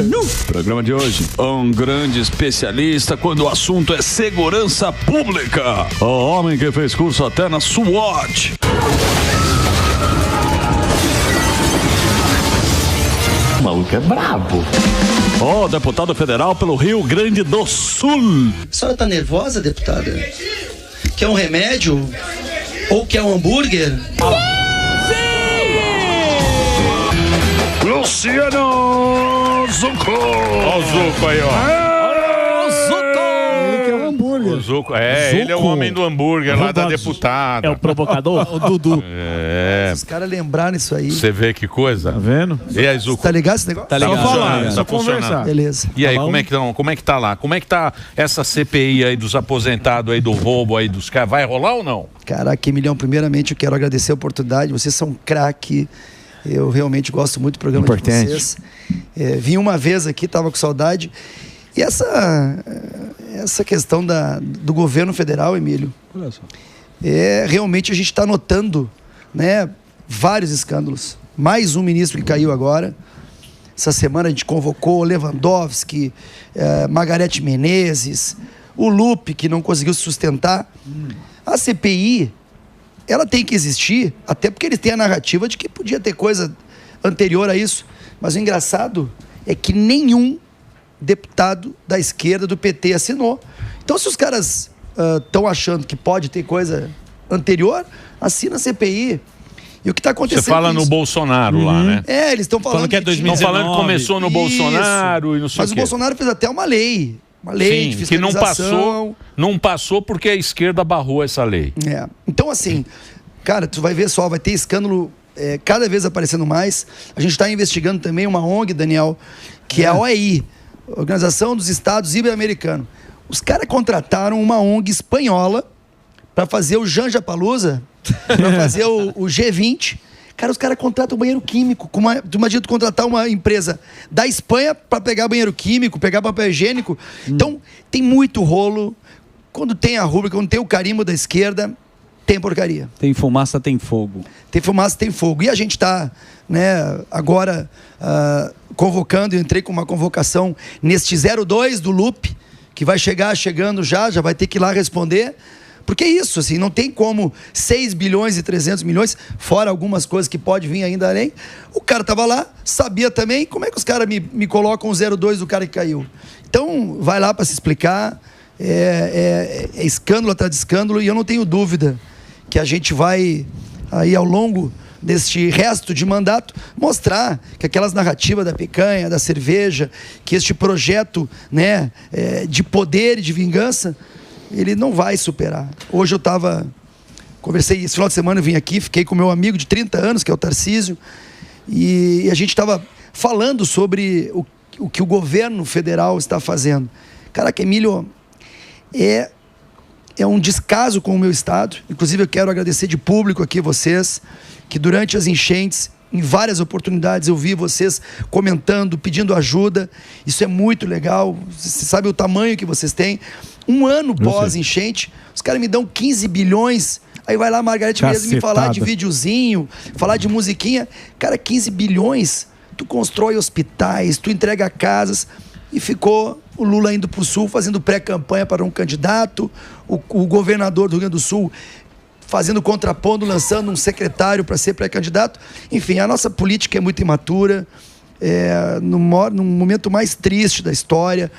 No programa de hoje, um grande especialista quando o assunto é segurança pública. O homem que fez curso até na SWAT. O maluco é brabo. O deputado federal pelo Rio Grande do Sul. A senhora tá nervosa, deputada? Quer um remédio? Ou quer um hambúrguer? Luciano Zucco. Olha o Zucco aí, ó. Ele quer um hambúrguer. O Zucco, ele é o homem do hambúrguer lá da deputada. É o provocador? O Dudu. Os caras lembraram isso aí. Você vê que coisa. Tá vendo? E aí, Zucco? Tá ligado esse negócio? Tá ligado. Tá funcionando. Beleza. E aí, como é que tá lá? Como é que tá essa CPI aí dos aposentados aí do roubo aí dos caras? Vai rolar ou não? Caraca, Emilhão, primeiramente eu quero agradecer a oportunidade. Vocês são craque. Eu realmente gosto muito do programa de vocês. Vim uma vez aqui, tava com saudade. E essa questão do governo federal, Emílio, realmente a gente está notando, né, vários escândalos. Mais um ministro que caiu agora. Essa semana a gente convocou Lewandowski, Margarete Menezes, o Lupe, que não conseguiu se sustentar. A CPI, ela tem que existir, até porque eles têm a narrativa de que podia ter coisa anterior a isso. Mas o engraçado é que nenhum deputado da esquerda do PT assinou. Então, se os caras estão achando que pode ter coisa anterior, assina a CPI. E o que está acontecendo? Você fala no Bolsonaro lá, né? Eles estão falando que é 2019. Estão falando que começou no Bolsonaro e não sei o quê. Mas o Bolsonaro fez até uma lei. Uma lei de fiscalização. Que não passou porque a esquerda barrou essa lei. Então, assim, cara, tu vai ver só, vai ter escândalo cada vez aparecendo mais. A gente está investigando também uma ONG, Daniel, que é a OEI, Organização dos Estados Ibero-Americanos. Os caras contrataram uma ONG espanhola para fazer o Janjapalooza, para fazer o G20. Cara, os caras contratam banheiro químico. Tu imagina tu contratar uma empresa da Espanha para pegar banheiro químico, pegar papel higiênico. Então, tem muito rolo. Quando tem a rúbrica, quando tem o carimbo da esquerda, tem porcaria. Tem fumaça, tem fogo. Tem fumaça, tem fogo. E a gente está, né, agora convocando, eu entrei com uma convocação neste 02 do Lupe, que vai chegando já vai ter que ir lá responder. Porque é isso, assim, não tem como 6 bilhões e 300 milhões, fora algumas coisas que pode vir ainda além. O cara estava lá, sabia também, como é que os caras me colocam o 02 do cara que caiu? Então, vai lá para se explicar, é escândalo atrás de escândalo, e eu não tenho dúvida que a gente vai, aí ao longo deste resto de mandato, mostrar que aquelas narrativas da picanha, da cerveja, que este projeto, né, de poder e de vingança, ele não vai superar. Hoje eu conversei, esse final de semana eu vim aqui, fiquei com meu amigo de 30 anos, que é o Tarcísio, e a gente estava falando sobre o que o governo federal está fazendo. Caraca, Emílio, é um descaso com o meu estado. Inclusive eu quero agradecer de público aqui vocês, que durante as enchentes, em várias oportunidades eu vi vocês comentando, pedindo ajuda. Isso é muito legal. Você sabe o tamanho que vocês têm. Um ano pós-enchente, os caras me dão 15 bilhões. Aí vai lá a Margarete mesmo me falar de videozinho, falar de musiquinha. Cara, 15 bilhões, tu constrói hospitais, tu entrega casas. E ficou o Lula indo para o Sul, fazendo pré-campanha para um candidato, o governador do Rio Grande do Sul fazendo contrapondo, lançando um secretário para ser pré-candidato. Enfim, a nossa política é muito imatura, no momento mais triste da história,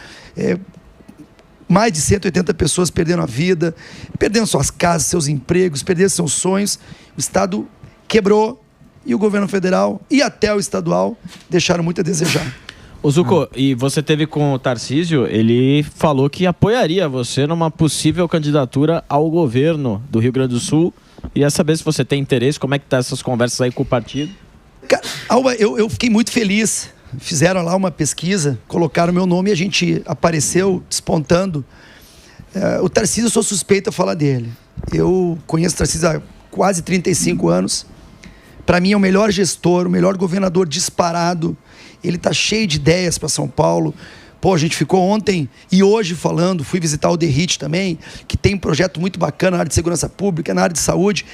mais de 180 pessoas perderam a vida, perderam suas casas, seus empregos, perderam seus sonhos. O Estado quebrou e o governo federal e até o estadual deixaram muito a desejar. Ô Zucco, e você teve com o Tarcísio, ele falou que apoiaria você numa possível candidatura ao governo do Rio Grande do Sul. Ia saber se você tem interesse, como é que tá essas conversas aí com o partido? Cara, Alba, eu fiquei muito feliz. Fizeram lá uma pesquisa, colocaram meu nome e a gente apareceu despontando. O Tarcísio, eu sou suspeito a falar dele. Eu conheço o Tarcísio há quase 35 anos. Para mim é o melhor gestor, o melhor governador disparado. Ele está cheio de ideias para São Paulo. Pô, a gente ficou ontem e hoje falando, fui visitar o DERIT também, que tem um projeto muito bacana na área de segurança pública, na área de saúde.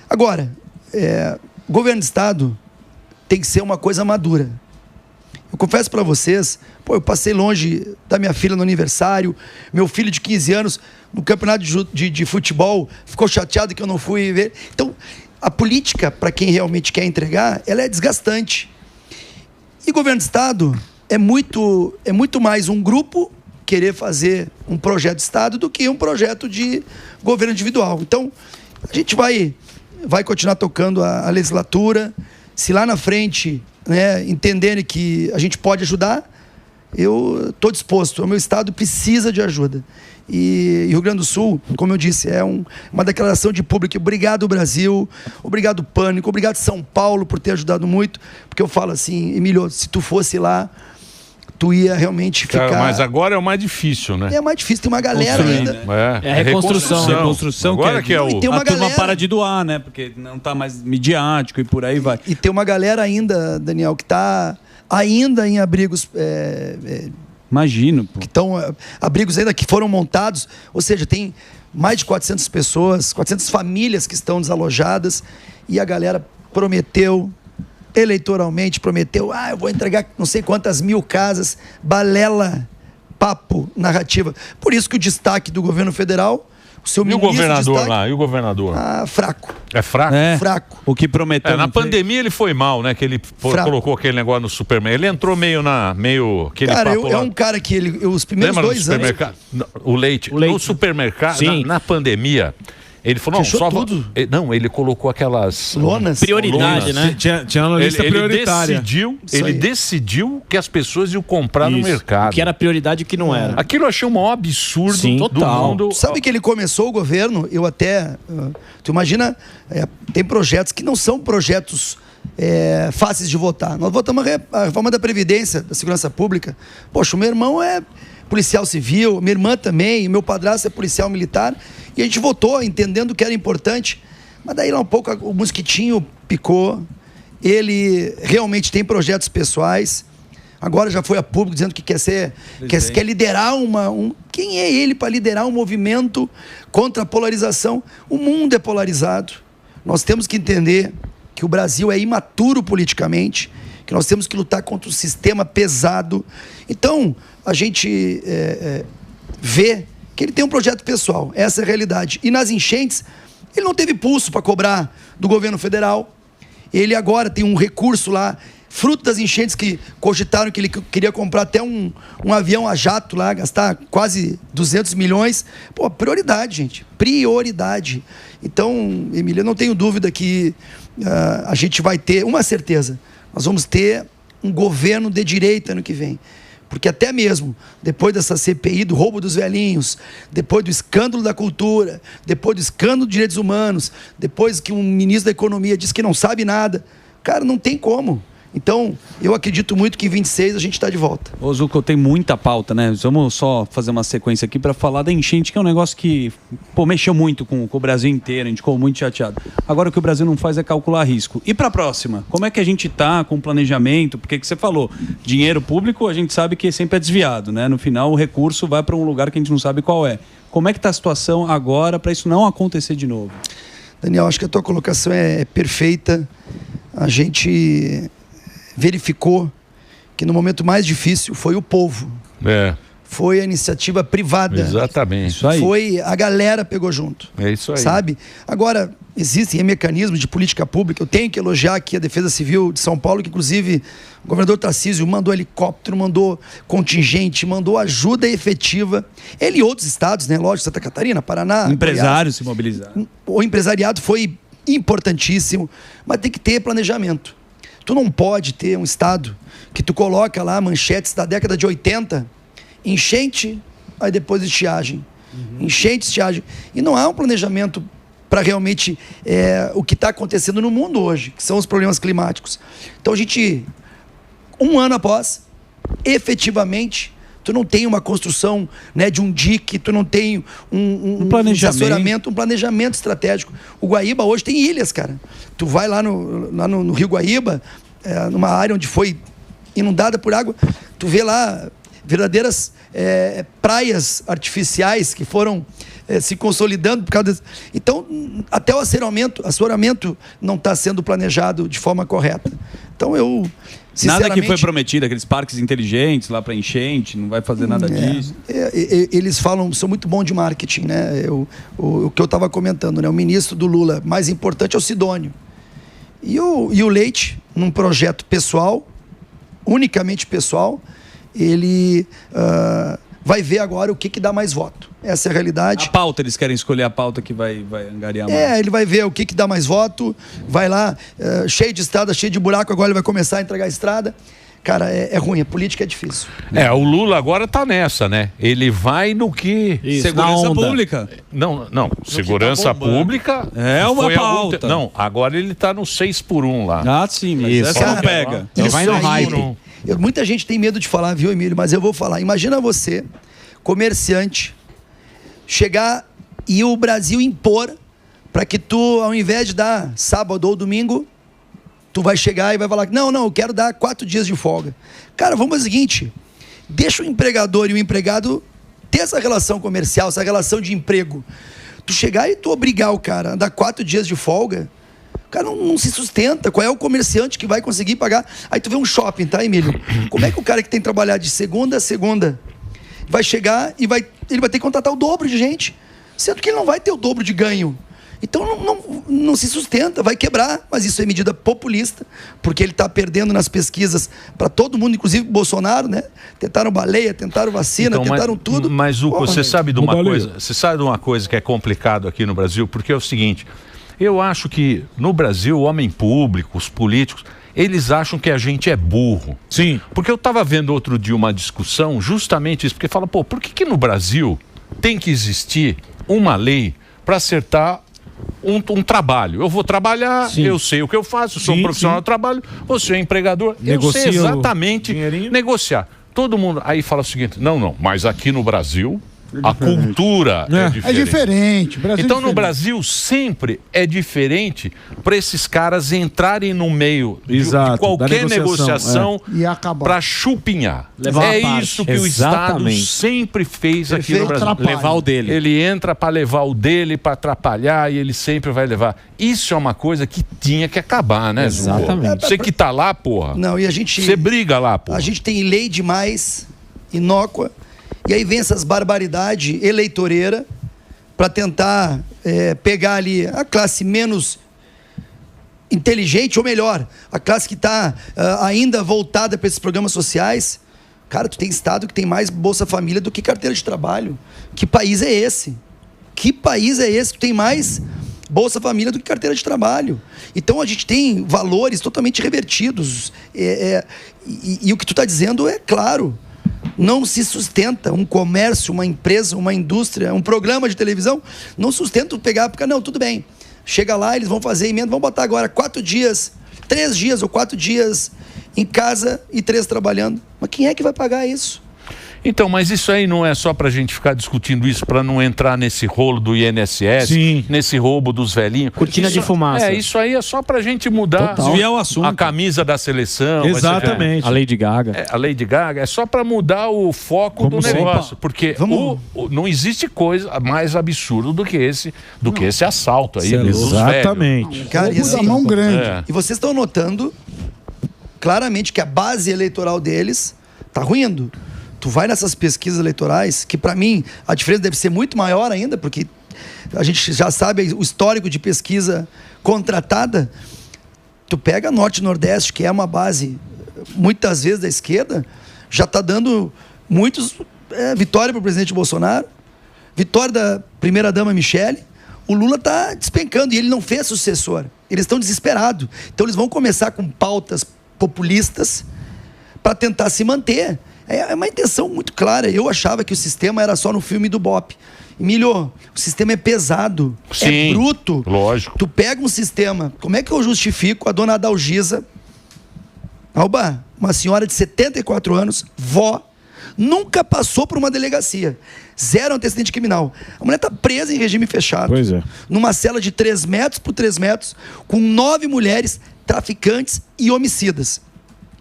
Agora, governo de Estado tem que ser uma coisa madura. Eu confesso para vocês, eu passei longe da minha filha no aniversário, meu filho de 15 anos no campeonato de futebol ficou chateado que eu não fui ver. Então, a política, para quem realmente quer entregar, ela é desgastante. E governo de Estado é muito mais um grupo querer fazer um projeto de Estado do que um projeto de governo individual. Então, a gente vai continuar tocando a legislatura. Se lá na frente, né, entenderem que a gente pode ajudar, eu estou disposto. O meu Estado precisa de ajuda. E Rio Grande do Sul, como eu disse, é uma declaração de público. Obrigado, Brasil. Obrigado, Pânico. Obrigado, São Paulo, por ter ajudado muito. Porque eu falo assim, Emílio, se tu fosse lá, tu ia realmente ficar... Cara, mas agora é o mais difícil, né? É mais difícil, tem uma galera ainda. É reconstrução. Reconstrução agora que é o... E tem uma a turma galera... para de doar, né? Porque não tá mais midiático e por aí vai. E tem uma galera ainda, Daniel, que está ainda em abrigos... Imagino, pô. que estão abrigos ainda que foram montados, ou seja, tem mais de 400 pessoas, 400 famílias que estão desalojadas, e a galera prometeu, eleitoralmente prometeu, eu vou entregar não sei quantas mil casas, balela, papo, narrativa. Por isso que o destaque do governo federal, o seu E o ministro governador destaque, lá? E o governador? fraco. É fraco? É. Fraco. O que prometeu. Na não fez. pandemia ele foi mal, né? Que ele colocou aquele negócio no supermercado. Ele entrou meio aquele Cara, papo é lá. um cara que os primeiros Lembra no 2 anos... supermercado? O leite. O leite. No supermercado, Sim. na pandemia, ele falou, Fechou tudo. Não, ele colocou aquelas... Lonas. Prioridade, né? Tinha uma lista prioritária. Ele decidiu que as pessoas iam comprar no Isso. mercado. O que era prioridade e o que não era. Aquilo eu achei um maior absurdo Sim, do total. mundo. Sabe que ele começou o governo, eu até... tu imagina, tem projetos que não são projetos fáceis de votar. Nós votamos a reforma da Previdência, da Segurança Pública. Poxa, o meu irmão é policial civil, minha irmã também, meu padrasto é policial militar, e a gente votou entendendo que era importante, mas daí lá um pouco o mosquitinho picou, ele realmente tem projetos pessoais, agora já foi a público dizendo que quer liderar quem é ele para liderar um movimento contra a polarização? O mundo é polarizado, nós temos que entender que o Brasil é imaturo politicamente, que nós temos que lutar contra um sistema pesado. Então, a gente vê que ele tem um projeto pessoal, essa é a realidade. E nas enchentes, ele não teve pulso para cobrar do governo federal, ele agora tem um recurso lá, fruto das enchentes que cogitaram que ele queria comprar até um avião a jato lá, gastar quase 200 milhões. Pô, prioridade, gente, prioridade. Então, Emília, eu não tenho dúvida que a gente vai ter, uma certeza, nós vamos ter um governo de direita ano que vem. Porque até mesmo depois dessa CPI do roubo dos velhinhos, depois do escândalo da cultura, depois do escândalo dos direitos humanos, depois que um ministro da economia disse que não sabe nada, cara, não tem como. Então, eu acredito muito que em 26 a gente está de volta. Ô, Zucco, tem muita pauta, né? Vamos só fazer uma sequência aqui para falar da enchente, que é um negócio que mexeu muito com o Brasil inteiro, a gente ficou muito chateado. Agora o que o Brasil não faz é calcular risco. E para a próxima? Como é que a gente está com o planejamento? Porque que você falou, dinheiro público a gente sabe que sempre é desviado, né? No final o recurso vai para um lugar que a gente não sabe qual é. Como é que está a situação agora para isso não acontecer de novo? Daniel, acho que a tua colocação é perfeita. A gente verificou que no momento mais difícil foi o povo. Foi a iniciativa privada. Exatamente. Isso aí. Foi a galera pegou junto. É isso aí. Sabe? Agora, existem mecanismos de política pública. Eu tenho que elogiar aqui a Defesa Civil de São Paulo, que inclusive o governador Tarcísio mandou helicóptero, mandou contingente, mandou ajuda efetiva. Ele e outros estados, né? Lógico, Santa Catarina, Paraná. Empresários se mobilizaram. O empresariado foi importantíssimo, mas tem que ter planejamento. Tu não pode ter um estado que tu coloca lá manchetes da década de 80, enchente, aí depois estiagem. Enchente, estiagem. E não há um planejamento para realmente o que está acontecendo no mundo hoje, que são os problemas climáticos. Então a gente, um ano após, efetivamente, tu não tem uma construção, né, de um dique, tu não tem um planejamento, um planejamento estratégico. O Guaíba hoje tem ilhas, cara. Tu vai lá no Rio Guaíba, numa área onde foi inundada por água, tu vê lá verdadeiras praias artificiais que foram se consolidando por causa Então, até o assoreamento não está sendo planejado de forma correta. Então, eu Nada que foi prometido, aqueles parques inteligentes lá para enchente, não vai fazer nada disso. Eles falam, são muito bons de marketing, né? O que eu estava comentando, né? O ministro do Lula, mais importante é o Sidônio. E o Leite, num projeto pessoal, unicamente pessoal, ele vai ver agora o que dá mais voto. Essa é a realidade. A pauta, eles querem escolher a pauta que vai angariar mais. Ele vai ver o que dá mais voto, vai lá, cheio de estrada, cheio de buraco, agora ele vai começar a entregar a estrada. Cara, é ruim, a política é difícil. O Lula agora tá nessa, né? Ele vai no que... Segurança pública. Não. Segurança pública... É uma pauta. Não, agora ele tá no 6x1 lá. Ah, sim, mas essa não pega. Ele vai no hype. Muita gente tem medo de falar, viu, Emílio? Mas eu vou falar. Imagina você, comerciante, chegar e o Brasil impor para que tu, ao invés de dar sábado ou domingo, tu vai chegar e vai falar, não, eu quero dar 4 dias de folga. Cara, vamos ao seguinte, deixa o empregador e o empregado ter essa relação comercial, essa relação de emprego. Tu chegar e tu obrigar o cara a dar 4 dias de folga, o cara não se sustenta. Qual é o comerciante que vai conseguir pagar? Aí tu vê um shopping, tá, Emílio? Como é que o cara que tem que trabalhar de segunda a segunda vai chegar e ele vai ter que contratar o dobro de gente, sendo que ele não vai ter o dobro de ganho. Então não se sustenta, vai quebrar, mas isso é medida populista, porque ele está perdendo nas pesquisas para todo mundo, inclusive o Bolsonaro, né? Tentaram baleia, tentaram vacina, tentaram tudo. Mas, Zuco, você sabe de uma coisa que é complicado aqui no Brasil, porque é o seguinte, eu acho que no Brasil o homem público, os políticos, eles acham que a gente é burro. Sim. Porque eu estava vendo outro dia uma discussão, justamente isso, porque fala, por que no Brasil tem que existir uma lei para acertar um trabalho? Eu vou trabalhar, eu sei o que eu faço, eu sou um profissional do trabalho, você é empregador, eu sei exatamente negociar. Todo mundo aí fala o seguinte, não, mas aqui no Brasil a cultura é diferente. Então no Brasil sempre é diferente para esses caras entrarem no meio de qualquer negociação para chupinhar. Isso que o Estado sempre fez aqui no Brasil. Levar o dele. Ele entra para levar o dele, para atrapalhar, e ele sempre vai levar. Isso é uma coisa que tinha que acabar, né? Exatamente. Você que tá lá, porra. Não, e a gente... Você briga lá, porra. A gente tem lei demais, inócua. E aí vem essas barbaridades eleitoreira para tentar pegar ali a classe menos inteligente, ou melhor, a classe que está ainda voltada para esses programas sociais. Cara, tu tem estado que tem mais Bolsa Família do que carteira de trabalho. Que país é esse? Que país é esse que tem mais Bolsa Família do que carteira de trabalho? Então a gente tem valores totalmente revertidos. E o que tu está dizendo é claro. Não se sustenta um comércio, uma empresa, uma indústria, um programa de televisão, não sustenta pegar, porque não, tudo bem. Chega lá, eles vão fazer emenda, vão botar agora 4 dias, 3 dias ou 4 dias em casa e 3 trabalhando. Mas quem é que vai pagar isso? Então, mas isso aí não é só pra gente ficar discutindo isso, pra não entrar nesse rolo do INSS, nesse roubo dos velhinhos. Cortina de fumaça. Isso aí é só pra gente mudar desviar o assunto. A camisa da seleção. Exatamente. A Lady Gaga. A Lady Gaga é só pra mudar o foco do negócio. Porque não existe coisa mais absurda do que esse assalto aí. Exatamente. Cara, e assim, mão grande. E vocês estão notando claramente que a base eleitoral deles tá ruindo. Tu vai nessas pesquisas eleitorais, que para mim a diferença deve ser muito maior ainda, porque a gente já sabe o histórico de pesquisa contratada. Tu pega Norte e Nordeste, que é uma base muitas vezes da esquerda, já está dando muitos vitória para o presidente Bolsonaro, vitória da primeira-dama Michele. O Lula está despencando e ele não fez sucessor. Eles estão desesperados. Então eles vão começar com pautas populistas para tentar se manter. É uma intenção muito clara. Eu achava que o sistema era só no filme do Bop. Emílio, o sistema é pesado, é bruto. Lógico. Tu pega um sistema, como é que eu justifico a dona Adalgisa, Alba, uma senhora de 74 anos, vó, nunca passou por uma delegacia, 0 antecedente criminal. A mulher está presa em regime fechado. Pois é. Numa cela de 3 metros por 3 metros, com 9 mulheres traficantes e homicidas.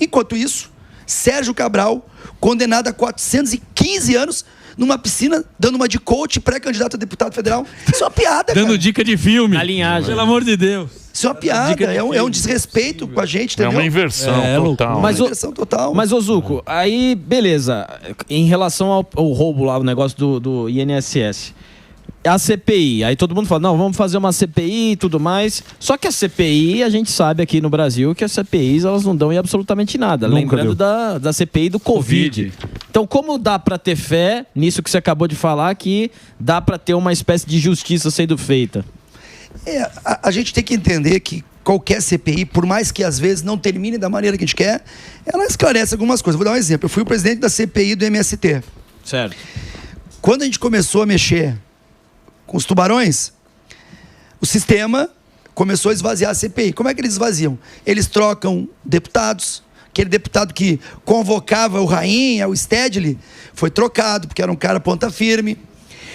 Enquanto isso, Sérgio Cabral, condenado a 415 anos, numa piscina, dando uma de coach, pré-candidato a deputado federal. Isso é uma piada, Dando cara. dica de filme. Na linhagem. Pelo amor de Deus. Isso é uma piada, é um desrespeito com a gente, entendeu? É uma inversão total. Mas, uma inversão total. Mas, ô Zuco, aí, beleza. Em relação ao roubo lá, o negócio do INSS. A CPI, aí todo mundo fala, não, vamos fazer uma CPI e tudo mais. Só que a CPI, a gente sabe aqui no Brasil que as CPIs, elas não dão em absolutamente nada. Lembrando da CPI do Covid. Então, como dá para ter fé nisso que você acabou de falar, que dá para ter uma espécie de justiça sendo feita? A gente tem que entender que qualquer CPI, por mais que às vezes não termine da maneira que a gente quer, ela esclarece algumas coisas. Vou dar um exemplo. Eu fui o presidente da CPI do MST. Certo. Quando a gente começou a mexer com os tubarões, o sistema começou a esvaziar a CPI. Como é que eles esvaziam? Eles trocam deputados. Aquele deputado que convocava o Rainha, o Stedley, foi trocado, porque era um cara ponta firme.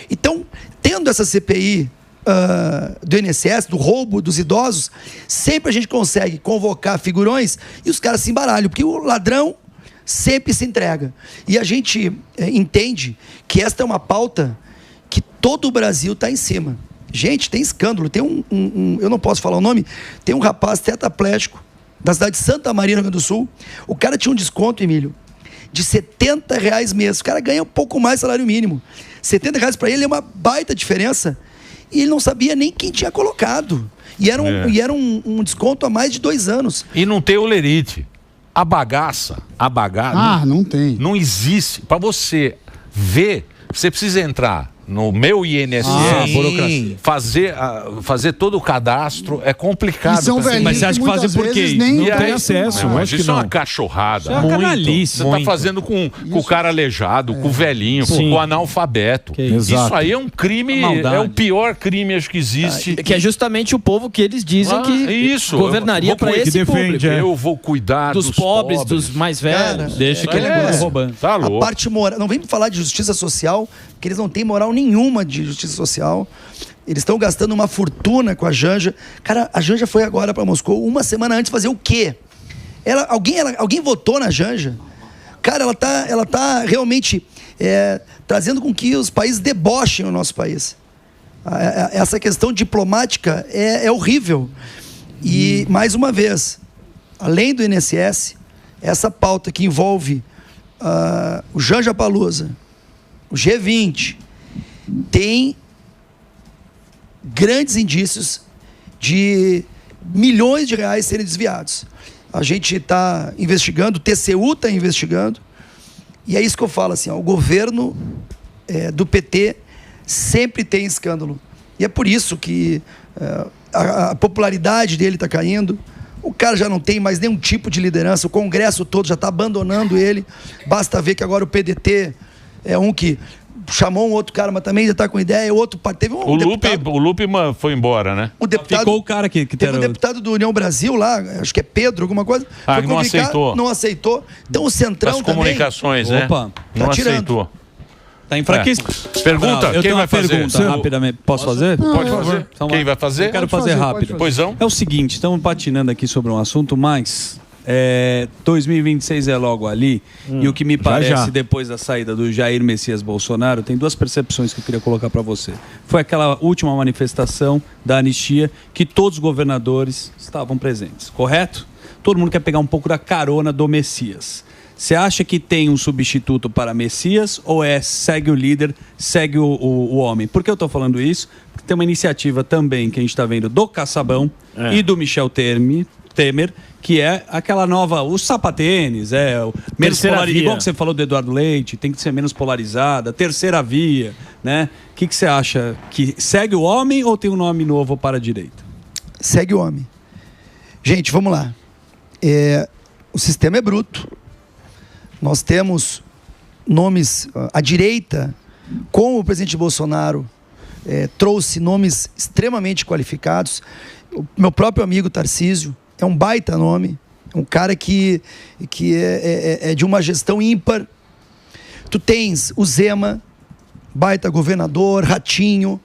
Então, tendo essa CPI do INSS, do roubo dos idosos, sempre a gente consegue convocar figurões e os caras se embaralham, porque o ladrão sempre se entrega. E a gente entende que esta é uma pauta que todo o Brasil está em cima. Gente, tem escândalo. Tem eu não posso falar o nome, tem um rapaz tetraplégico da cidade de Santa Maria, no Rio Grande do Sul. O cara tinha um desconto, Emílio, de R$70 mês. O cara ganha um pouco mais salário mínimo. R$70 para ele é uma baita diferença. E ele não sabia nem quem tinha colocado. E era um desconto há mais de 2 anos. E não tem olerite. A bagaça. Não tem. Não existe. Para você ver, você precisa entrar no meu INSS, fazer todo o cadastro é complicado. E são velhinhos, mas você acha que fazem por quê? Não tem acesso. Acho que isso é não. uma cachorrada. Isso é uma canalice. Você está fazendo com o cara aleijado, com o velhinho, com o analfabeto. Isso aí é um crime, é o pior crime acho que existe. Que é justamente o povo que eles dizem que governaria para esse público. Eu vou cuidar dos pobres, dos mais velhos. Cara, deixa que ele roubando. Tá louco. A parte moral. Não vem me falar de justiça social, porque eles não têm moral nenhuma de justiça social. Eles estão gastando uma fortuna com a Janja. Cara, a Janja foi agora para Moscou uma semana antes fazer o quê? Alguém votou na Janja? Cara, ela tá realmente trazendo com que os países debochem o nosso país. Essa questão diplomática é horrível. E, mais uma vez, além do INSS, essa pauta que envolve o Janja Palusa, o G20, tem grandes indícios de milhões de reais serem desviados. A gente está investigando, o TCU está investigando, e é isso que eu falo, assim, o governo do PT sempre tem escândalo. E é por isso que a popularidade dele está caindo. O cara já não tem mais nenhum tipo de liderança, o Congresso todo já está abandonando ele. Basta ver que agora o PDT é um que chamou um outro cara, mas também já está com ideia. Teve um deputado, o Lupe foi embora, né? Ficou o cara que teve um deputado do União Brasil lá, acho que é Pedro, alguma coisa. Não aceitou. Então o Centrão as comunicações, também, né? Não aceitou. Tá enfraquecido. Pergunta, eu quem vai fazer? Pergunta rapidamente. Posso fazer? Pode fazer. Quem vai fazer? Eu quero fazer rápido. Pois não? É o seguinte, estamos patinando aqui sobre um assunto, mas 2026 é logo ali, e o que me parece, depois da saída do Jair Messias Bolsonaro, tem 2 percepções que eu queria colocar para você. Foi aquela última manifestação da anistia que todos os governadores estavam presentes, correto? Todo mundo quer pegar um pouco da carona do Messias. Você acha que tem um substituto para Messias ou segue o líder, segue o homem? Por que eu estou falando isso? Porque tem uma iniciativa também que a gente está vendo do Caçabão e do Michel Temer, que é aquela nova, os sapatênis, menos polarizada, igual que você falou do Eduardo Leite, tem que ser menos polarizada, terceira via, né? O que você acha? Que segue o homem ou tem um nome novo para a direita? Segue o homem. Gente, vamos lá. O sistema é bruto. Nós temos nomes, a direita, como o presidente Bolsonaro trouxe nomes extremamente qualificados. O meu próprio amigo Tarcísio é um baita nome, é um cara que é de uma gestão ímpar. Tu tens o Zema, baita governador, Ratinho,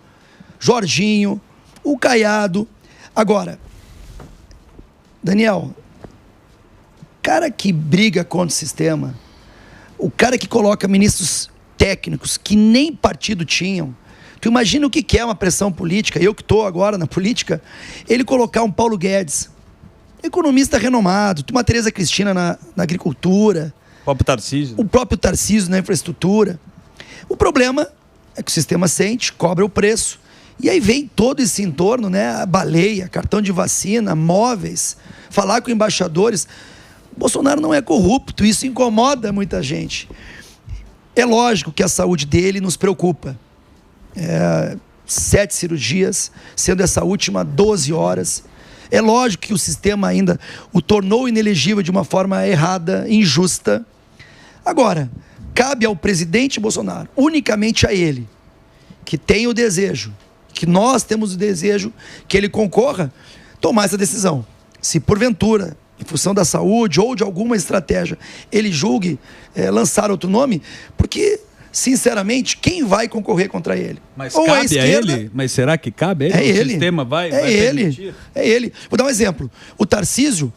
Jorginho, o Caiado. Agora, Daniel, o cara que briga contra o sistema, o cara que coloca ministros técnicos que nem partido tinham, Tu imagina o que é uma pressão política, eu que estou agora na política, ele colocar um Paulo Guedes, economista renomado, uma Tereza Cristina na agricultura, o próprio Tarcísio na infraestrutura. O problema é que o sistema sente, cobra o preço, e aí vem todo esse entorno, né? Baleia, cartão de vacina, móveis, falar com embaixadores. O Bolsonaro não é corrupto, isso incomoda muita gente. É lógico que a saúde dele nos preocupa. 7 cirurgias, sendo essa última 12 horas. É lógico que o sistema ainda o tornou inelegível de uma forma errada, injusta. Agora, cabe ao presidente Bolsonaro, unicamente a ele, que tem o desejo, que nós temos o desejo que ele concorra, tomar essa decisão. Se porventura, em função da saúde ou de alguma estratégia, ele julgue lançar outro nome, porque, sinceramente, quem vai concorrer contra ele? Mas ou cabe a esquerda, ele? Mas será que cabe a ele? É ele. O sistema vai permitir? É ele. Vou dar um exemplo. O Tarcísio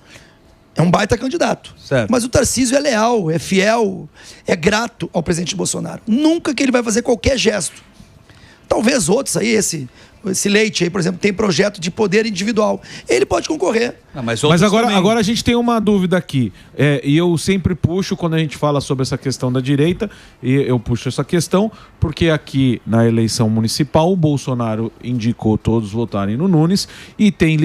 é um baita candidato. Certo. Mas o Tarcísio é leal, é fiel, é grato ao presidente Bolsonaro. Nunca que ele vai fazer qualquer gesto. Talvez outros aí, esse Leite aí, por exemplo, tem projeto de poder individual. Ele pode concorrer. Mas agora a gente tem uma dúvida aqui. E eu sempre puxo, quando a gente fala sobre essa questão da direita, e eu puxo essa questão, porque aqui na eleição municipal, o Bolsonaro indicou todos votarem no Nunes, e tem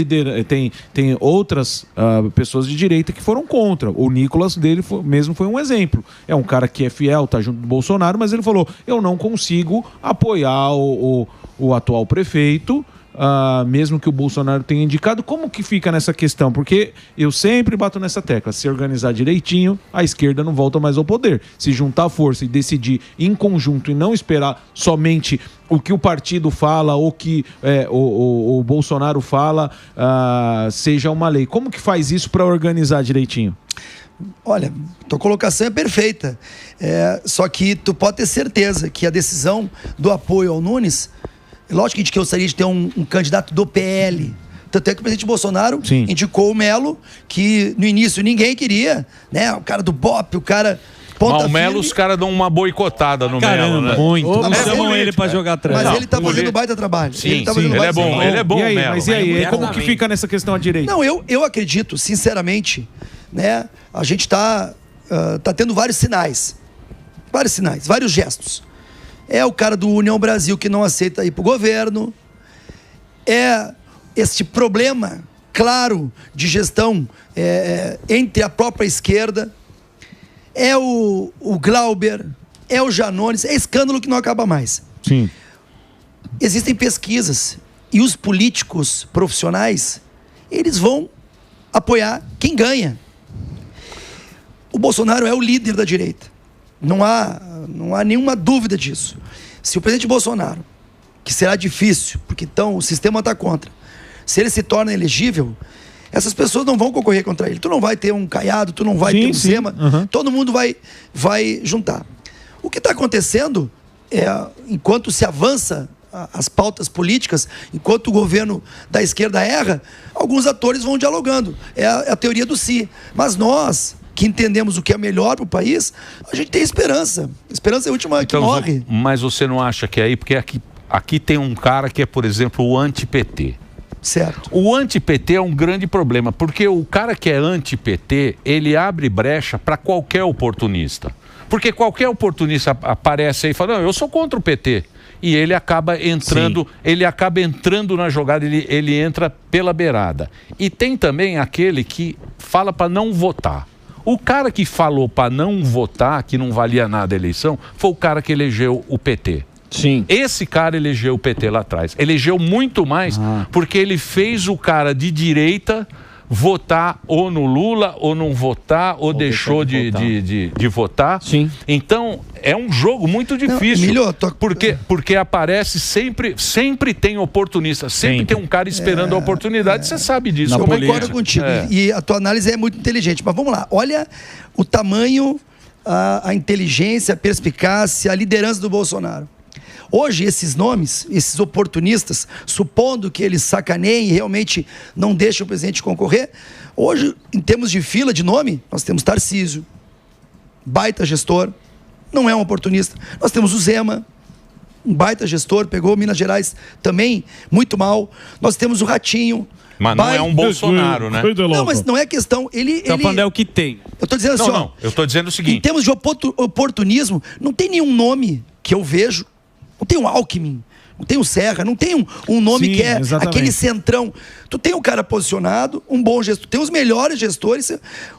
outras pessoas de direita que foram contra. O Nicolas dele mesmo foi um exemplo. É um cara que é fiel, tá junto do Bolsonaro, mas ele falou, eu não consigo apoiar o atual prefeito, mesmo que o Bolsonaro tenha indicado. Como que fica nessa questão? Porque eu sempre bato nessa tecla, se organizar direitinho, a esquerda não volta mais ao poder. Se juntar a força e decidir em conjunto e não esperar somente o que o partido fala ou que o Bolsonaro fala seja uma lei. Como que faz isso para organizar direitinho? Olha, tua colocação é perfeita. Só que tu pode ter certeza que a decisão do apoio ao Nunes, lógico que eu gostaria de ter um candidato do PL. Tanto é que o presidente Bolsonaro indicou o Melo, que no início ninguém queria, né? O cara do BOP, o cara... Mas o Melo, os caras dão uma boicotada no Melo, né? Muito. Não chamam ele pra jogar atrás. Mas ele tá fazendo baita trabalho. Sim, ele é bom. Ele é bom, Melo. Mas e aí, como que fica nessa questão à direita? Não, eu acredito, sinceramente, né? A gente tá tendo vários sinais, vários gestos. É o cara do União Brasil que não aceita ir pro governo. É este problema claro de gestão entre a própria esquerda. É o Glauber, é o Janones, é escândalo que não acaba mais. Sim. Existem pesquisas e os políticos profissionais, eles vão apoiar quem ganha. O Bolsonaro é o líder da direita. Não há nenhuma dúvida disso. Se o presidente Bolsonaro, que será difícil, porque então o sistema está contra, se ele se torna elegível, essas pessoas não vão concorrer contra ele. Tu não vai ter um Caiado, tu não vai ter um Zema, todo mundo vai juntar. O que está acontecendo enquanto se avança as pautas políticas, enquanto o governo da esquerda erra, alguns atores vão dialogando. É a teoria do si. Mas nós, que entendemos o que é melhor para o país, a gente tem esperança. Esperança é a última que morre. Mas você não acha que é aí? Porque aqui tem um cara que é, por exemplo, o anti-PT. Certo. O anti-PT é um grande problema, porque o cara que é anti-PT, ele abre brecha para qualquer oportunista. Porque qualquer oportunista aparece aí e fala, não, eu sou contra o PT. E ele acaba entrando, na jogada, ele entra pela beirada. E tem também aquele que fala para não votar. O cara que falou para não votar, que não valia nada a eleição, foi o cara que elegeu o PT. Sim. Esse cara elegeu o PT lá atrás. Elegeu muito mais porque ele fez o cara de direita votar ou no Lula, ou não votar, ou deixou de votar. Sim. Então, é um jogo muito difícil. Não, Emílio, porque aparece sempre tem oportunista, sempre tem um cara esperando a oportunidade, você sabe disso. Eu concordo contigo, e a tua análise é muito inteligente, mas vamos lá, olha o tamanho, a inteligência, a perspicácia, a liderança do Bolsonaro. Hoje, esses nomes, esses oportunistas, supondo que eles sacaneiem e realmente não deixem o presidente concorrer, hoje, em termos de fila de nome, nós temos Tarcísio, baita gestor, não é um oportunista. Nós temos o Zema, um baita gestor, pegou Minas Gerais também muito mal. Nós temos o Ratinho. Mas não é um Bolsonaro, né? Não, mas não é questão. Tá falando é o que tem. Eu tô dizendo assim, Não, eu tô dizendo o em seguinte. termos de oportunismo, não tem nenhum nome que eu vejo. Não tem um Alckmin, não tem um Serra, não tem um nome Sim, que é exatamente. aquele centrão. Tu tem um cara posicionado, um bom gestor, tem os melhores gestores.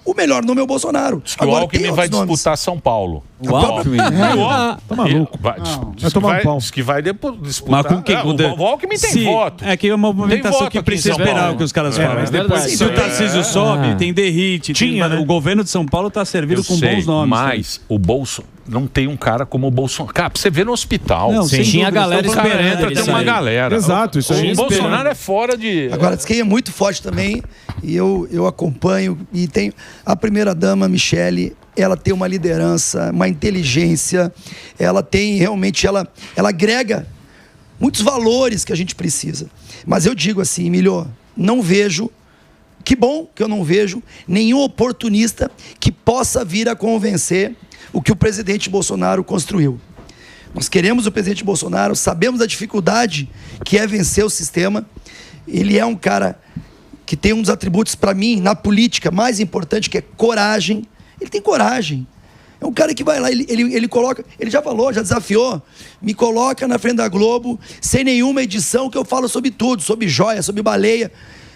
O melhor nome é o Bolsonaro. Diz que o Alckmin vai disputar São Paulo. O Alckmin? Tá maluco. Vai Vai tomar um pau. Diz que vai disputar. Mas com quem? O Alckmin tem voto. É que é uma movimentação voto que aqui em precisa São esperar Paulo. o que os caras É, falam. mas Mas depois, verdade. se o Tarcísio sobe, tem derrite. Tinha, né? O governo de São Paulo tá servido Eu com sei, bons nomes. mas o Bolsonaro não tem um cara como o Bolsonaro. Cara, pra você ver no hospital. Não, sem Tinha a dúvida, galera estão O cara esperando esperando entra, ele tem uma sair. galera. Exato, isso aí. O Bolsonaro é fora de... Agora, diz que é muito forte também, e eu acompanho, e tem a primeira-dama, Michele, ela tem uma liderança, uma inteligência, ela tem realmente, ela agrega muitos valores que a gente precisa. Mas eu digo assim, Emílio, não vejo, que bom que eu não vejo nenhum oportunista que possa vir a convencer o que o presidente Bolsonaro construiu. Nós queremos o presidente Bolsonaro, sabemos da dificuldade que é vencer o sistema. Ele é um cara que tem um dos atributos, para mim, na política, mais importante, que é coragem. Ele tem coragem. É um cara que vai lá, ele coloca, ele já falou, já desafiou, me coloca na frente da Globo, sem nenhuma edição, que eu falo sobre tudo, sobre joia, sobre baleia,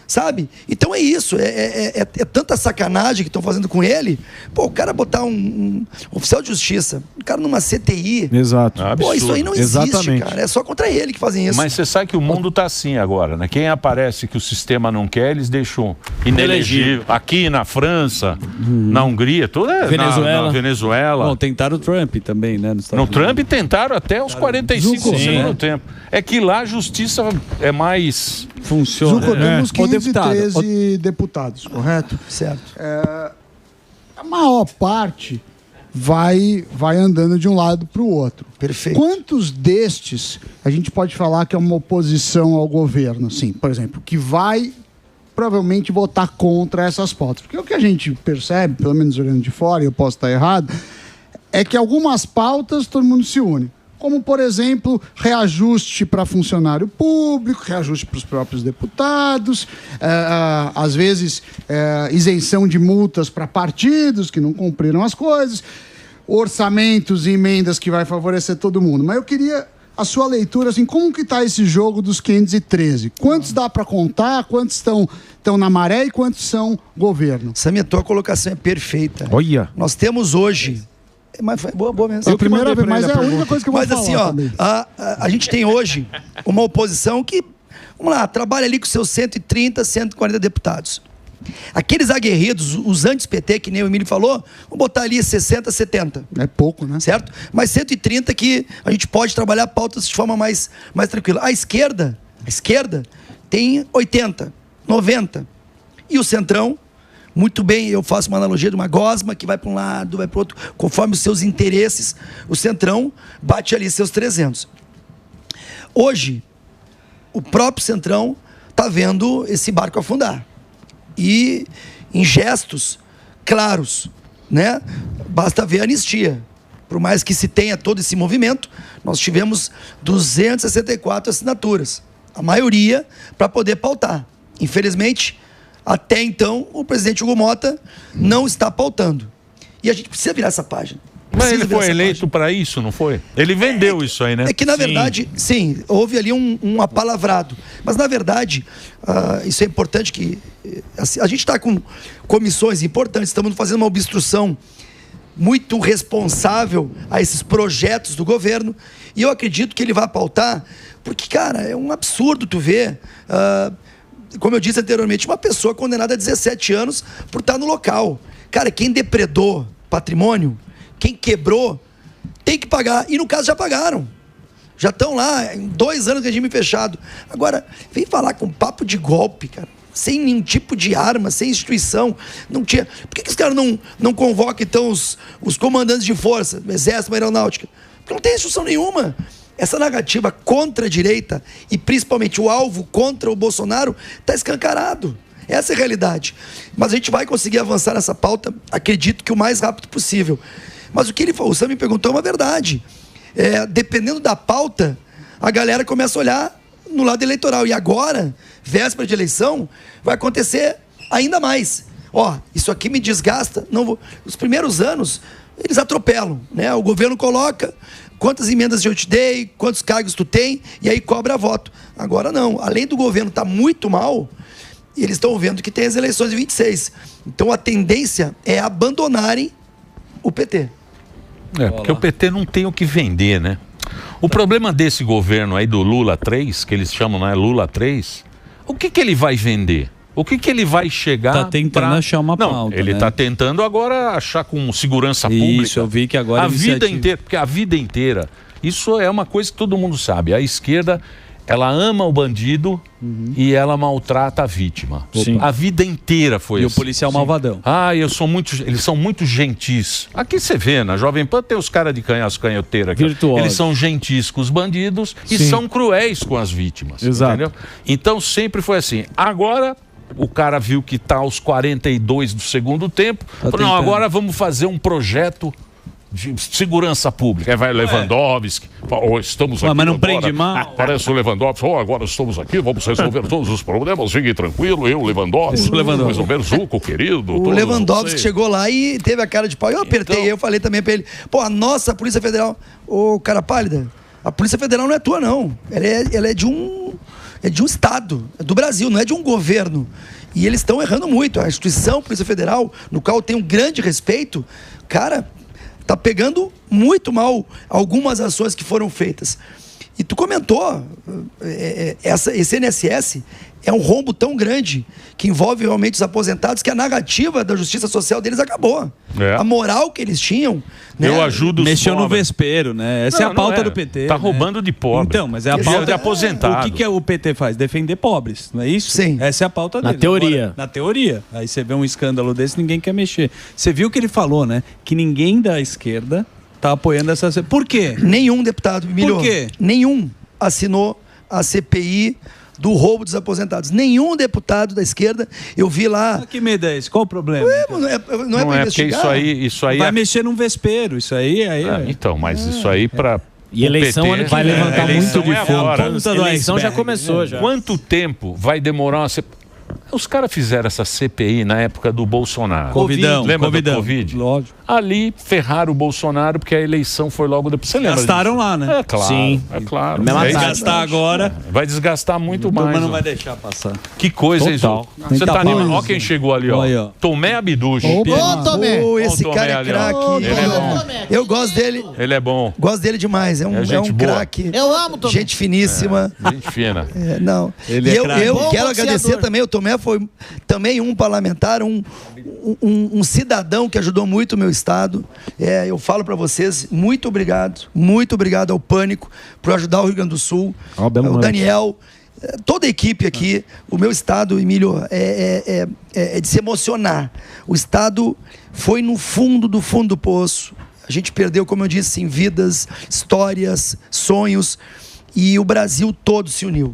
sabe? Então é isso, é tanta sacanagem que estão fazendo com ele. Pô, o cara botar um oficial de justiça, um cara numa CTI. Exato. Pô, isso aí não existe, Exatamente. cara. É só contra ele que fazem isso. Mas você sabe que o mundo tá assim agora, né? Quem aparece que o sistema não quer, eles deixam inelegível. Aqui na França, na Hungria, toda Venezuela. na Venezuela. Bom, tentaram o Trump também, né? nos Estados No Unidos. Trump tentaram até os 45 do Sim. segundo tempo. É que lá a justiça é mais... Funciona. Zucco, temos Ô, 513 deputados, correto? Certo. A maior parte vai andando de um lado para o outro. Perfeito. Quantos destes a gente pode falar que é uma oposição ao governo? Sim, por exemplo, que vai provavelmente votar contra essas pautas. Porque o que a gente percebe, pelo menos olhando de fora, e eu posso estar errado, é que algumas pautas todo mundo se une. Como, por exemplo, reajuste para funcionário público, reajuste para os próprios deputados, às vezes isenção de multas para partidos que não cumpriram as coisas, orçamentos e emendas que vai favorecer todo mundo. Mas eu queria a sua leitura, assim, como que está esse jogo dos 513? Quantos dá para contar? Quantos estão na maré e quantos são governo? Samir, tua colocação é perfeita. Olha. Nós temos hoje... Mas foi boa mesmo. É a primeira vez, mas é a pergunta. única coisa que eu vou Mas falar assim, ó, também. a gente tem hoje uma oposição que, vamos lá, trabalha ali com seus 130, 140 deputados. Aqueles aguerridos, os anti-PT, que nem o Emílio falou, vamos botar ali 60, 70. É pouco, né? Certo? Mas 130 que a gente pode trabalhar pautas de forma mais tranquila. A esquerda tem 80, 90. E o centrão, muito bem, eu faço uma analogia de uma gosma que vai para um lado, vai para o outro, conforme os seus interesses. O centrão bate ali seus 300. Hoje, o próprio centrão está vendo esse barco afundar. E em gestos claros, né? Basta ver a anistia. Por mais que se tenha todo esse movimento, nós tivemos 264 assinaturas. A maioria para poder pautar. Infelizmente, até então, o presidente Hugo Mota não está pautando. E a gente precisa virar essa página. Mas Precisa ele virar foi essa eleito página. para isso, não foi? Ele vendeu isso aí, né? É que, na verdade, sim, houve ali um apalavrado. Mas, na verdade, isso é importante que... assim, a gente está com comissões importantes, estamos fazendo uma obstrução muito responsável a esses projetos do governo, e eu acredito que ele vai pautar, porque, cara, é um absurdo tu ver... como eu disse anteriormente, uma pessoa condenada a 17 anos por estar no local. Cara, quem depredou patrimônio, quem quebrou, tem que pagar. E no caso já pagaram. Já estão lá, em 2 anos de regime fechado. Agora, vem falar com papo de golpe, cara. Sem nenhum tipo de arma, sem instituição. Não tinha... Por que os caras não convocam, então, os comandantes de força, Exército, Aeronáutica? Porque não tem instituição nenhuma. Essa narrativa contra a direita e principalmente o alvo contra o Bolsonaro está escancarado. Essa é a realidade. Mas a gente vai conseguir avançar nessa pauta, acredito que o mais rápido possível. Mas o que ele falou, o Sam me perguntou, é uma verdade. Dependendo da pauta, a galera começa a olhar no lado eleitoral. E agora, véspera de eleição, vai acontecer ainda mais. Ó, isso aqui me desgasta. Não vou... Os primeiros anos, eles atropelam, né? O governo coloca quantas emendas eu te dei, quantos cargos tu tem, e aí cobra voto. Agora não. Além do governo estar muito mal, eles estão vendo que tem as eleições de 26. Então a tendência é abandonarem o PT. Porque o PT não tem o que vender, né? O problema desse governo aí do Lula 3, que eles chamam, né, Lula 3, o que ele vai vender? O que ele vai chegar... Tá tentando achar uma pauta, ele tá tentando agora achar com segurança pública. Isso, eu vi que agora... A vida inteira, porque a vida inteira, isso é uma coisa que todo mundo sabe. A esquerda, ela ama o bandido e ela maltrata a vítima. Sim. A vida inteira foi E assim. o policial malvadão. Eles são muito gentis. Aqui você vê, na Jovem Pan tem os caras de canhoteira. Eles são gentis com os bandidos e são cruéis com as vítimas. Exato. Entendeu? Então sempre foi assim. Agora... O cara viu que está aos 42 do segundo tempo. Falou, não, agora vamos fazer um projeto de segurança pública. Aí vai Lewandowski. Estamos aqui. Mas não agora, prende mal. Parece o Lewandowski. Agora estamos aqui, vamos resolver todos os problemas. Fique tranquilo, eu, Lewandowski. Resolver Zuco, querido. O Lewandowski chegou lá e teve a cara de pau. Eu apertei, eu falei também pra ele. Pô, a nossa Polícia Federal... Ô, cara pálida, a Polícia Federal não é tua, não. Ela é de um... É de um Estado, é do Brasil, não é de um governo. E eles estão errando muito. A instituição Polícia Federal, no qual eu tenho um grande respeito, cara, tá pegando muito mal algumas ações que foram feitas. E tu comentou, esse INSS é um rombo tão grande que envolve realmente os aposentados que a narrativa da justiça social deles acabou. A moral que eles tinham... Né? Eu ajudo os Mexeu no vespeiro, né? Essa é a pauta do PT. Tá né? roubando de pobre. Então, mas é a pauta de aposentado. O que o PT faz? Defender pobres, não é isso? Sim. Essa é a pauta dele. Na teoria. Agora, na teoria. Aí você vê um escândalo desse, ninguém quer mexer. Você viu o que ele falou, né? Que ninguém da esquerda tá apoiando essa... Por quê? Nenhum deputado, Emílio, Por quê? nenhum assinou a CPI do roubo dos aposentados. Nenhum deputado da esquerda, eu vi lá... Que medo é esse? Qual o problema? Não é pra Porque investigar? isso aí Vai é... mexer num vespeiro, isso aí... Então, mas isso aí para... E eleição ano que vai levantar muito de fora. A eleição já começou, já. Quanto tempo vai demorar Os caras fizeram essa CPI na época do Bolsonaro. Lembra do Covid? Lógico. Ali ferraram o Bolsonaro porque a eleição foi logo depois. Você lembra Gastaram disso? lá, né? É claro. Sim. É claro. Vai gastar agora. Vai desgastar muito mais. Mas não vai deixar passar. Que coisa, hein, Total. Zô? Você tá animado? Olha quem chegou ali, ó. Olha aí, ó. Tomé Abduch. Ô, Tomé! Esse Tomé cara é ali, ó. craque. Ele é bom. Eu gosto dele. Ele é bom. Gosto dele demais. É um gente boa. craque. Eu amo Tomé. Gente finíssima. Gente fina. Não. Ele E é eu craque. quero Bom agradecer boxeador. também. O Tomé foi também um parlamentar, um cidadão que ajudou muito o meu estado. Eu falo para vocês, muito obrigado ao Pânico por ajudar o Rio Grande do Sul, o Daniel, toda a equipe aqui. O meu estado, Emílio, é de se emocionar. O estado foi no fundo do poço. A gente perdeu, como eu disse, vidas, histórias, sonhos, e o Brasil todo se uniu.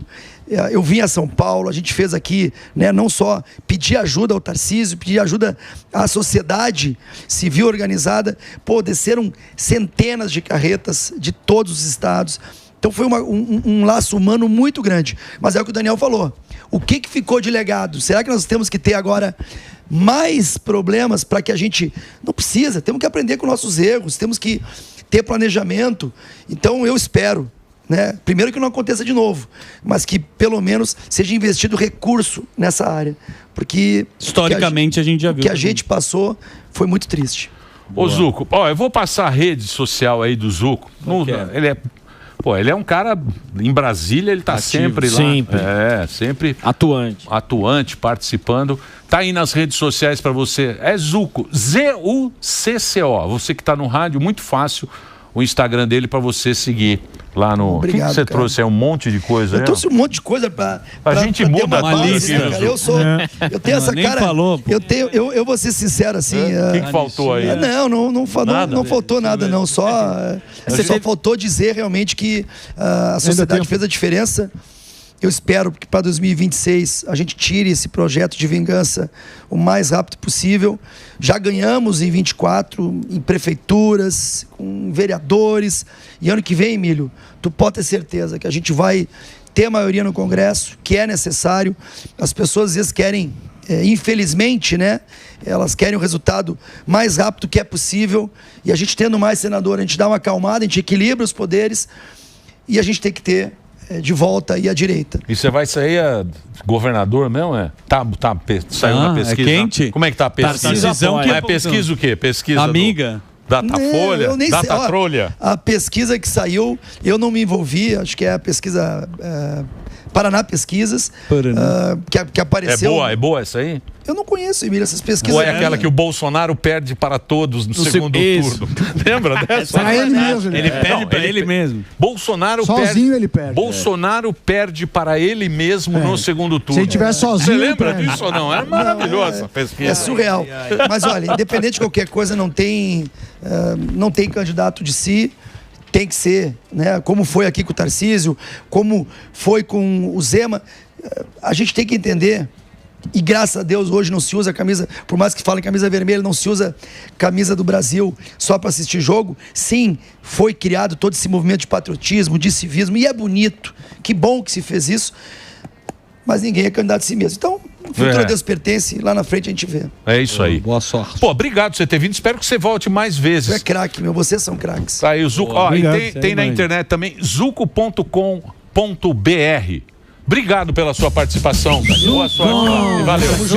Eu vim a São Paulo, a gente fez aqui, né, não só pedir ajuda ao Tarcísio, pedir ajuda à sociedade civil organizada. Desceram centenas de carretas de todos os estados. Então foi um laço humano muito grande. Mas é o que o Daniel falou. O que ficou de legado? Será que nós temos que ter agora mais problemas para que a gente... Não precisa, temos que aprender com nossos erros, temos que ter planejamento. Então eu espero, né? Primeiro que não aconteça de novo, mas que pelo menos seja investido recurso nessa área, porque historicamente a gente já viu o que a gente passou foi muito triste. Ô Zuco, eu vou passar a rede social aí do Zuco. Ele é um cara, em Brasília ele tá ativo, sempre lá. Sempre. Sempre Atuante, participando. Tá aí nas redes sociais para você. É Zuco, Z-U-C-C-O. Você que tá no rádio, muito fácil o Instagram dele para você seguir lá no... Obrigado, o que você cara. trouxe? É um monte de coisa, Eu né? trouxe um monte de coisa pra gente ter muda uma uma base, lista, né, cara? Eu tenho essa nem cara. falou, pô. Eu vou ser sincero assim. O que faltou aí? Não faltou nada, não. Só faltou dizer realmente que a sociedade fez a diferença. Eu espero que para 2026 a gente tire esse projeto de vingança o mais rápido possível. Já ganhamos em 24, em prefeituras, com vereadores. E ano que vem, Emílio, tu pode ter certeza que a gente vai ter a maioria no Congresso, que é necessário. As pessoas às vezes querem, infelizmente, né? Elas querem o resultado mais rápido que é possível. E a gente tendo mais senador, a gente dá uma acalmada, a gente equilibra os poderes. E a gente tem que ter de volta aí à direita. E você vai sair governador mesmo, é? Saiu na pesquisa. É quente? Como é que tá a pesquisa? É pesquisa o quê? Pesquisa Amiga? Datafolha? Eu nem sei. Datatrolha? A pesquisa que saiu, eu não me envolvi, acho que é a pesquisa Paraná Pesquisas, que apareceu. É boa essa aí? Eu não conheço, Emílio, essas pesquisas. Ou é aquela que o Bolsonaro perde para todos no segundo turno? Lembra dessa? Para ele mesmo. Ele perde para ele mesmo. Bolsonaro sozinho ele perde. Bolsonaro perde para ele mesmo no segundo turno. Se ele estiver sozinho. Você lembra disso ou não? É maravilhosa a pesquisa. É surreal. Mas olha, independente de qualquer coisa, não tem candidato de si. Tem que ser, né? Como foi aqui com o Tarcísio, como foi com o Zema. A gente tem que entender, e graças a Deus hoje não se usa camisa, por mais que falem camisa vermelha, não se usa camisa do Brasil só para assistir jogo. Sim, foi criado todo esse movimento de patriotismo, de civismo, e é bonito, que bom que se fez isso, mas ninguém é candidato a si mesmo. Então, o futuro a Deus pertence, lá na frente a gente vê. É isso aí. Boa sorte. Pô, obrigado por você ter vindo, espero que você volte mais vezes. Você é craque, meu, vocês são craques. Tá aí o Zuco. Ó, obrigado, e tem na internet também, zuco.com.br. Obrigado pela sua participação. Boa sorte. Valeu.